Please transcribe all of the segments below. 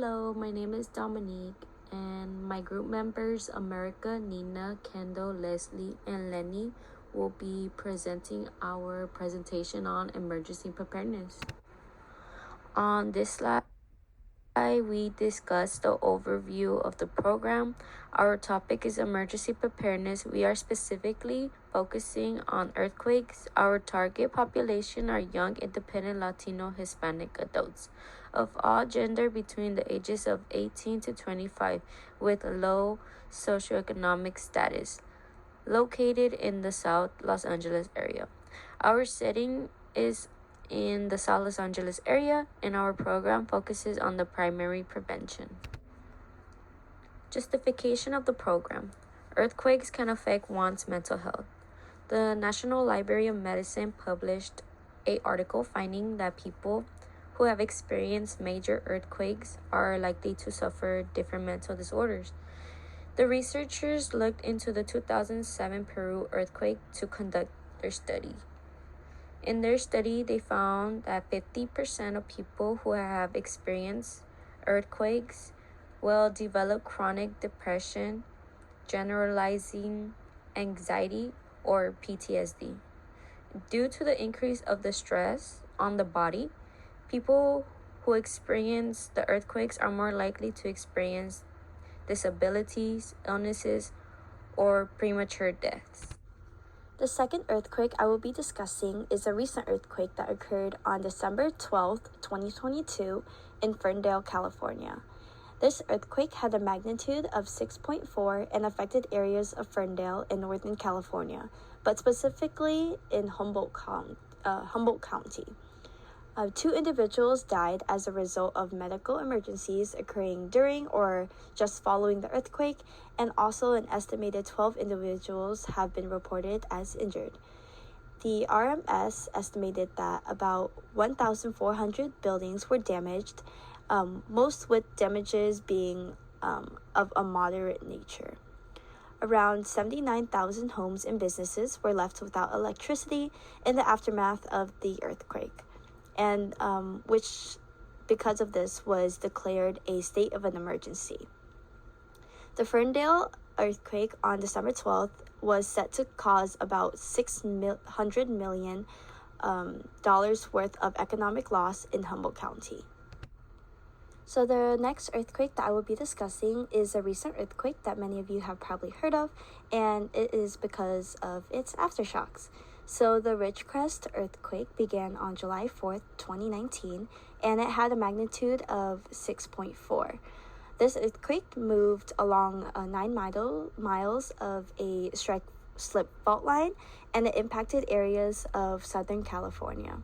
Hello, my name is Dominique, and my group members, America, Nina, Kendall, Leslie, and Lenny, will be presenting our presentation on emergency preparedness. On this slide, we discuss the overview of the program. Our topic is emergency preparedness. We are specifically focusing on earthquakes. Our target population are young, independent, Latino, Hispanic adults of all gender between the ages of 18 to 25 with low socioeconomic status, located in the South Los Angeles area. Our setting is in the South Los Angeles area, and our program focuses on the primary prevention. Justification of the program. Earthquakes can affect one's mental health. The National Library of Medicine published an article finding that people who have experienced major earthquakes are likely to suffer different mental disorders. The researchers looked into the 2007 Peru earthquake to conduct their study. In their study, they found that 50% of people who have experienced earthquakes will develop chronic depression, generalizing anxiety, or PTSD. Due to the increase of the stress on the body, people who experience the earthquakes are more likely to experience disabilities, illnesses, or premature deaths. The second earthquake I will be discussing is a recent earthquake that occurred on December 12th, 2022 in Ferndale, California. This earthquake had a magnitude of 6.4 and affected areas of Ferndale in Northern California, but specifically in Humboldt County. 2 individuals died as a result of medical emergencies occurring during or just following the earthquake, and also an estimated 12 individuals have been reported as injured. The RMS estimated that about 1,400 buildings were damaged, most with damages being of a moderate nature. Around 79,000 homes and businesses were left without electricity in the aftermath of the earthquake, and which, because of this, was declared a state of an emergency. The Ferndale earthquake on December 12th was set to cause about $600 million worth of economic loss in Humboldt County. So the next earthquake that I will be discussing is a recent earthquake that many of you have probably heard of, and it is because of its aftershocks. So the Ridgecrest earthquake began on July 4th, 2019, and it had a magnitude of 6.4. This earthquake moved along 9 miles of a strike-slip fault line, and it impacted areas of Southern California.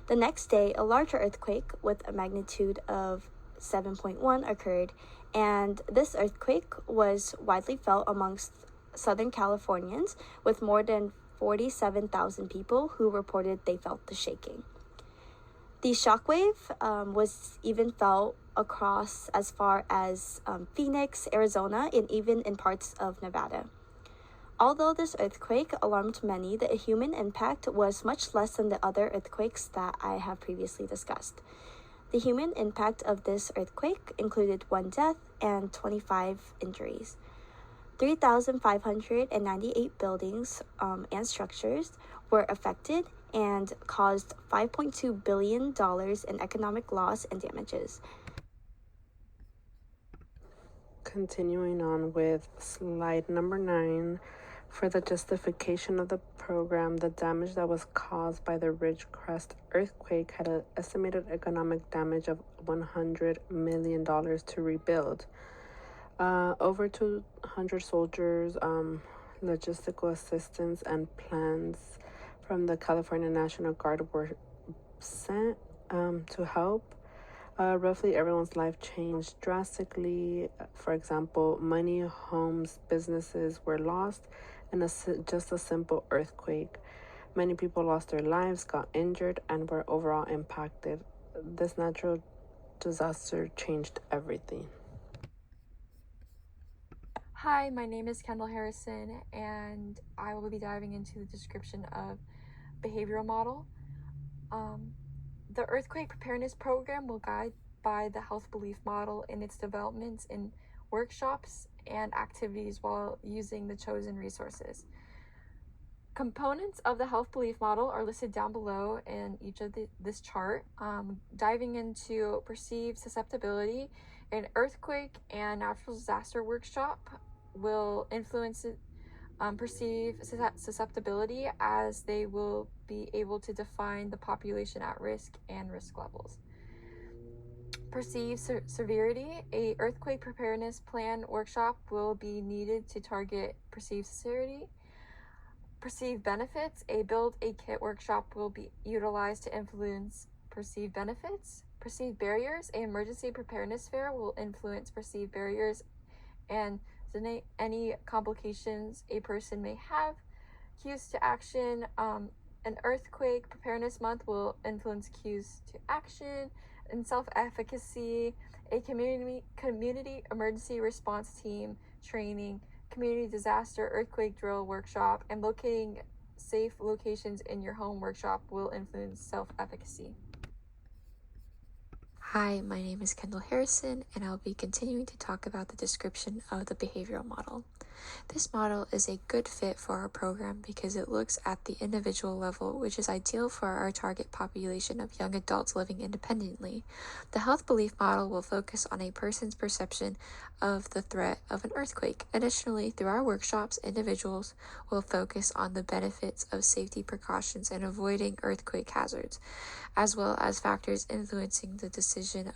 The next day, a larger earthquake with a magnitude of 7.1 occurred, and this earthquake was widely felt amongst Southern Californians, with more than 47,000 people who reported they felt the shaking. The shockwave was even felt across as far as Phoenix, Arizona, and even in parts of Nevada. Although this earthquake alarmed many, the human impact was much less than the other earthquakes that I have previously discussed. The human impact of this earthquake included 1 death and 25 injuries. 3,598 buildings and structures were affected and caused $5.2 billion in economic loss and damages. Continuing on with slide number 9, for the justification of the program, the damage that was caused by the Ridgecrest earthquake had an estimated economic damage of $100 million to rebuild. Over 200 soldiers, logistical assistance, and plans from the California National Guard were sent to help. Roughly everyone's life changed drastically. For example, money, homes, businesses were lost in just a simple earthquake. Many people lost their lives, got injured, and were overall impacted. This natural disaster changed everything. Hi, my name is Kendall Harrison, and I will be diving into the description of behavioral model. The earthquake preparedness program will guide by the health belief model in its developments in workshops and activities while using the chosen resources. Components of the health belief model are listed down below in each of this chart. Diving into perceived susceptibility, an earthquake and natural disaster workshop will influence perceived susceptibility, as they will be able to define the population at risk and risk levels. Perceived severity, a earthquake preparedness plan workshop will be needed to target perceived severity. Perceived benefits, a build a kit workshop will be utilized to influence perceived benefits. Perceived barriers, an emergency preparedness fair will influence perceived barriers and any complications a person may have. Cues to action, an earthquake preparedness month will influence cues to action. And self-efficacy, a community emergency response team training, community disaster earthquake drill workshop, and locating safe locations in your home workshop will influence self-efficacy. Hi, my name is Kendall Harrison, and I'll be continuing to talk about the description of the behavioral model. This model is a good fit for our program because it looks at the individual level, which is ideal for our target population of young adults living independently. The health belief model will focus on a person's perception of the threat of an earthquake. Additionally, through our workshops, individuals will focus on the benefits of safety precautions and avoiding earthquake hazards, as well as factors influencing the decision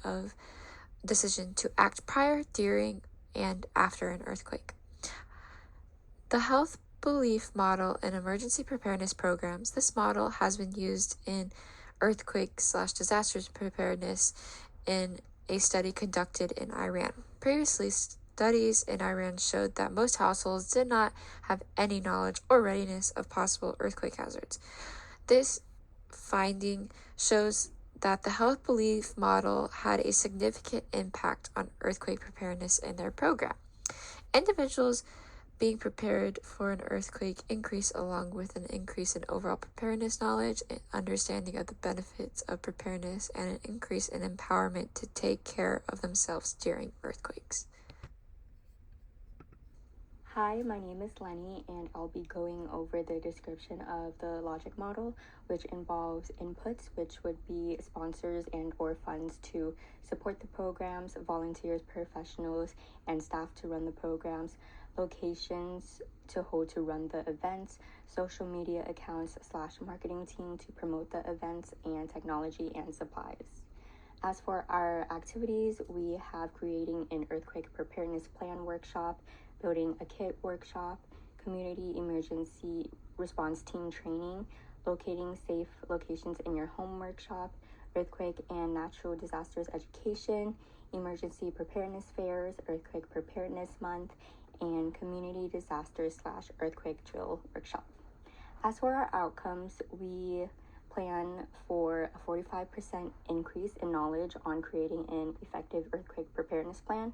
to act prior, during, and after an earthquake. The health belief model in emergency preparedness programs. This model has been used in earthquake/disasters preparedness in a study conducted in Iran. Previously, studies in Iran showed that most households did not have any knowledge or readiness of possible earthquake hazards. This finding shows that the health belief model had a significant impact on earthquake preparedness in their program. Individuals being prepared for an earthquake increase along with an increase in overall preparedness knowledge and understanding of the benefits of preparedness, and an increase in empowerment to take care of themselves during earthquakes. Hi, my name is Lenny, and I'll be going over the description of the logic model, which involves inputs, which would be sponsors and or funds to support the programs, volunteers, professionals, and staff to run the programs, locations to hold to run the events, social media accounts / marketing team to promote the events, and technology and supplies. As for our activities, we have creating an earthquake preparedness plan workshop, building a kit workshop, community emergency response team training, locating safe locations in your home workshop, earthquake and natural disasters education, emergency preparedness fairs, earthquake preparedness month, and community disasters / earthquake drill workshop. As for our outcomes, we plan for a 45% increase in knowledge on creating an effective earthquake preparedness plan,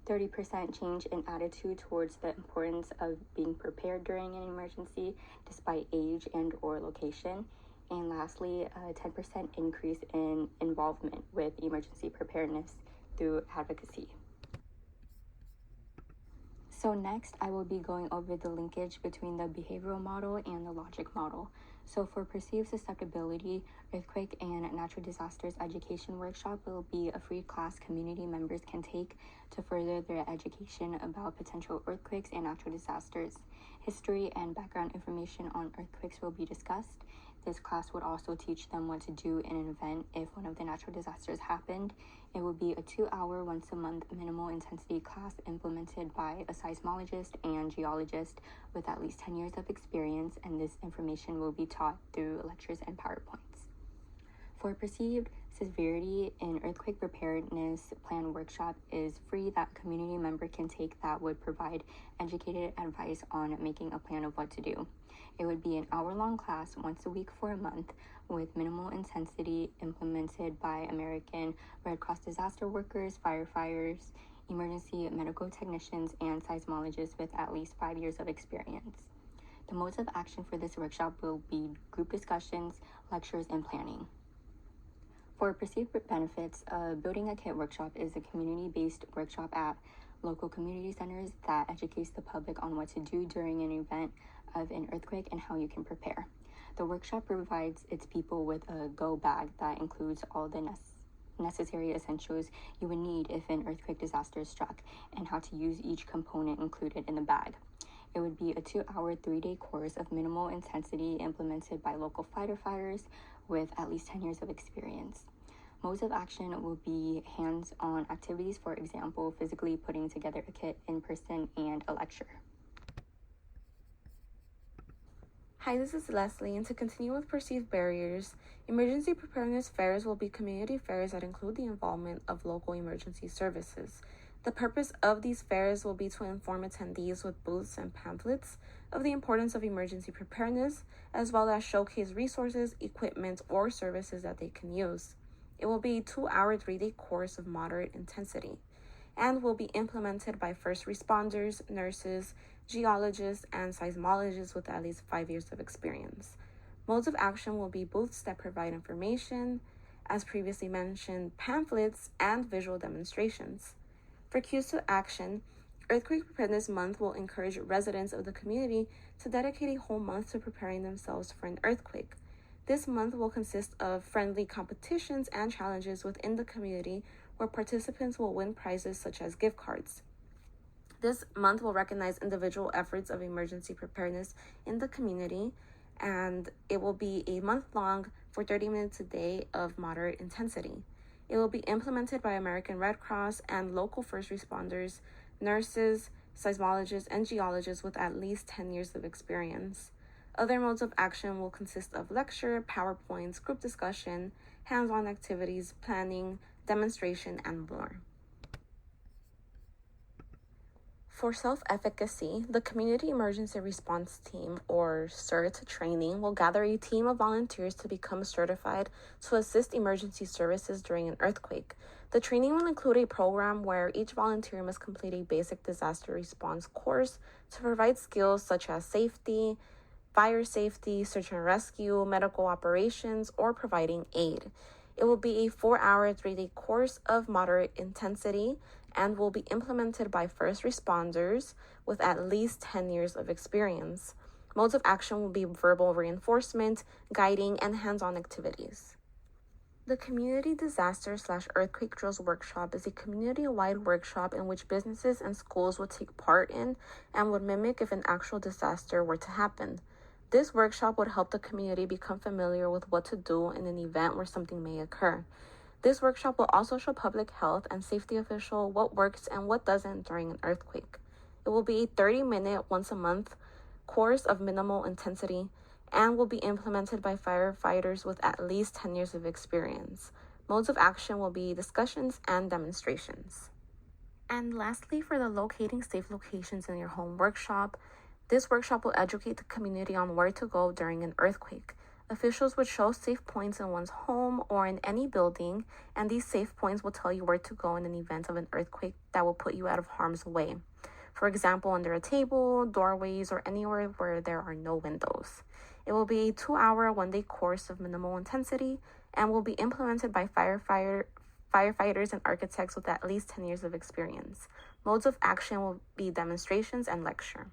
30% change in attitude towards the importance of being prepared during an emergency despite age and or location, and lastly, a 10% increase in involvement with emergency preparedness through advocacy. So next, I will be going over the linkage between the behavioral model and the logic model. So for perceived susceptibility, earthquake and natural disasters education workshop will be a free class community members can take to further their education about potential earthquakes and natural disasters. History and background information on earthquakes will be discussed. This class would also teach them what to do in an event if one of the natural disasters happened. It would be a 2-hour, once a month minimal intensity class implemented by a seismologist and geologist with at least 10 years of experience, and this information will be taught through lectures and PowerPoints. For perceived severity, an earthquake preparedness plan workshop is free that a community member can take that would provide educated advice on making a plan of what to do. It would be an hour-long class once a week for a month with minimal intensity implemented by American Red Cross disaster workers, firefighters, emergency medical technicians, and seismologists with at least 5 years of experience. The modes of action for this workshop will be group discussions, lectures, and planning. For perceived benefits, Building a Kit workshop is a community-based workshop at local community centers that educates the public on what to do during an event of an earthquake and how you can prepare. The workshop provides its people with a go bag that includes all the necessary essentials you would need if an earthquake disaster struck, and how to use each component included in the bag. It would be a 2-hour, 3-day course of minimal intensity implemented by local firefighters with at least 10 years of experience. Modes of action will be hands-on activities, for example, physically putting together a kit in person, and a lecture. Hi, this is Leslie, and to continue with perceived barriers, emergency preparedness fairs will be community fairs that include the involvement of local emergency services. The purpose of these fairs will be to inform attendees with booths and pamphlets of the importance of emergency preparedness, as well as showcase resources, equipment, or services that they can use. It will be a 2-hour, 3-day course of moderate intensity and will be implemented by first responders, nurses, geologists, and seismologists with at least 5 years of experience. Modes of action will be booths that provide information, as previously mentioned, pamphlets, and visual demonstrations. For cues to action, Earthquake Preparedness Month will encourage residents of the community to dedicate a whole month to preparing themselves for an earthquake. This month will consist of friendly competitions and challenges within the community where participants will win prizes such as gift cards. This month will recognize individual efforts of emergency preparedness in the community, and it will be a month long for 30 minutes a day of moderate intensity. It will be implemented by American Red Cross and local first responders, nurses, seismologists, and geologists with at least 10 years of experience. Other modes of action will consist of lecture, PowerPoints, group discussion, hands-on activities, planning, demonstration, and more. For self-efficacy, the Community Emergency Response Team, or CERT training, will gather a team of volunteers to become certified to assist emergency services during an earthquake. The training will include a program where each volunteer must complete a basic disaster response course to provide skills such as safety, fire safety, search and rescue, medical operations, or providing aid. It will be a 4-hour, 3-day course of moderate intensity and will be implemented by first responders with at least 10 years of experience. Modes of action will be verbal reinforcement, guiding, and hands-on activities. The Community Disaster/Earthquake Drills Workshop is a community-wide workshop in which businesses and schools would take part in and would mimic if an actual disaster were to happen. This workshop would help the community become familiar with what to do in an event where something may occur. This workshop will also show public health and safety officials what works and what doesn't during an earthquake. It will be a 30-minute, once-a-month course of minimal intensity and will be implemented by firefighters with at least 10 years of experience. Modes of action will be discussions and demonstrations. And lastly, for the Locating Safe Locations in Your Home workshop, this workshop will educate the community on where to go during an earthquake. Officials would show safe points in one's home or in any building, and these safe points will tell you where to go in an event of an earthquake that will put you out of harm's way. For example, under a table, doorways, or anywhere where there are no windows. It will be a 2-hour, 1-day course of minimal intensity and will be implemented by firefighters and architects with at least 10 years of experience. Modes of action will be demonstrations and lecture.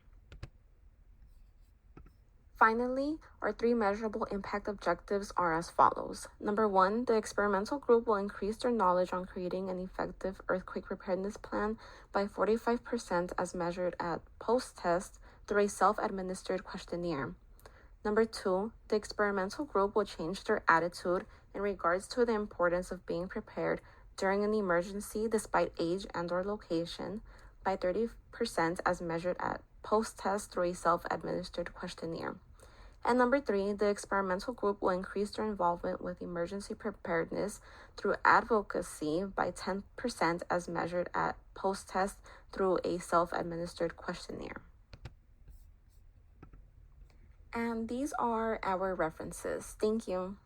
Finally, our 3 measurable impact objectives are as follows. Number 1, the experimental group will increase their knowledge on creating an effective earthquake preparedness plan by 45% as measured at post-test through a self-administered questionnaire. Number 2, the experimental group will change their attitude in regards to the importance of being prepared during an emergency despite age and/or location by 30% as measured at post-test through a self-administered questionnaire. And number 3, the experimental group will increase their involvement with emergency preparedness through advocacy by 10% as measured at post-test through a self-administered questionnaire. And these are our references. Thank you.